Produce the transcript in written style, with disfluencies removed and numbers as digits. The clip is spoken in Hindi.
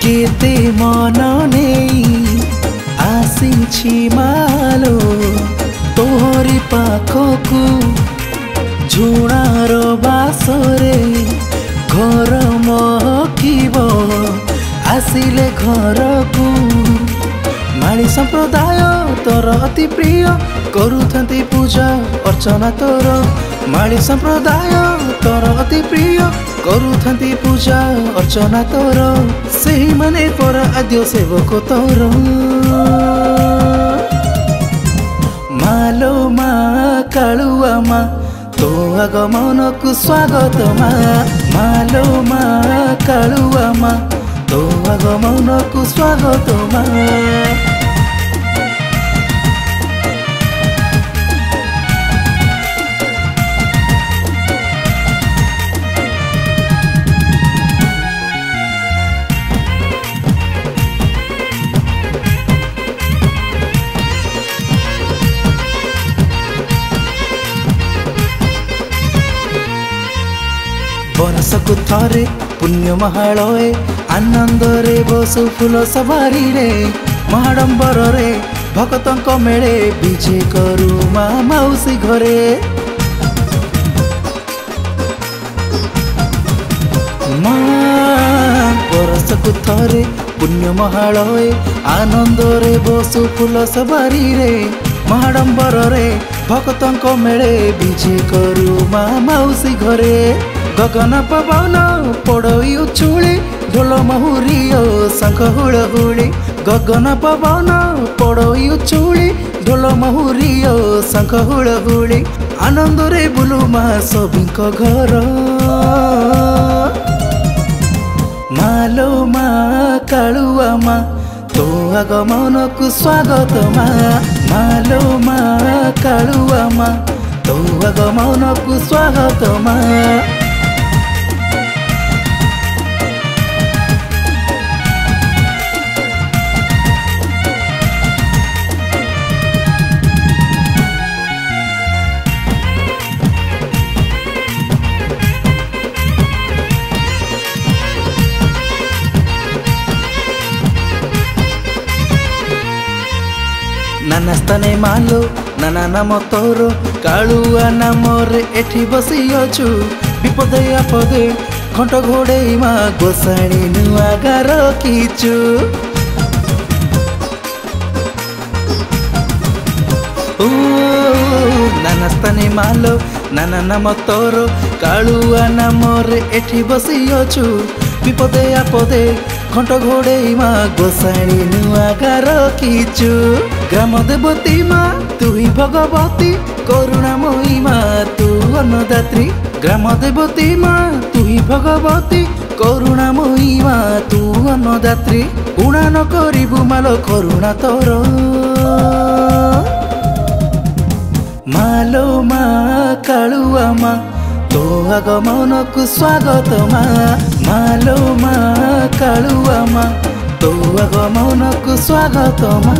केते मन नहीं आसी मालो तोहरी पाखकू झुणार बासरे घर महकिब आसिले घर को माली संप्रदाय तोर अति प्रिय करुथंती पूजा अर्चना तोर माली संप्रदाय तोर अति प्रिय करुथंती पूजा अर्चना तोर सही मने पर आद्य सेवक तोर मालो मा कालुआ मा तो आगमन को स्वागत मा मालो मा कालुआ मा तो आगमन को स्वागत मा बरसकु थरे पुण्य महालय आनंद रे बसु फूल सवारी रे महाडंबर रे भक्तंक मेले विजे करू मा मौसी घरे बरसकु थरे पुण्य महालय आनंद रे बसु फूल सवारी रे महाडंबर रे भक्तंक मेले विजे करू मा मौसी घरे गगन पवन पड़ई उछुली ढोल महुरी शंख हुड़हुड़ी गगन पवन पड़ई उछुली ढोल महुरी शंख हुड़हुड़ी आनंद रे बुलु मा सबिंक घर मालो मा कालुआ मा तो आगमन को स्वागत मा मालो मा कालुआ मा तो आगमन को स्वागत मा नाना स्थाने मालो नाना नाम तोर कालुआ नाम रे एठी बसी अछु विपदे आपदे खंट घोड़े मा गोसाणी नुआ गार किचु नाना स्थाने मालो नाना नाम तोर कालुआ नाम रे एठी बसी अछु विपदे आपदे खंट घोड़े मा गोसाणी नुआ गार किचु ग्राम देवती मा तू ही भगवती करुणामयी मा तू अन्नदात्री ग्राम देवती मा तू ही भगवती करुणामयी मा तू अन्नदात्री उणा न करिबु मालो करुणा तोर मालो मा कालुआ मा तो आगमन को स्वागत मा मालो मा कालुआ मा तो आगमन को स्वागत मा।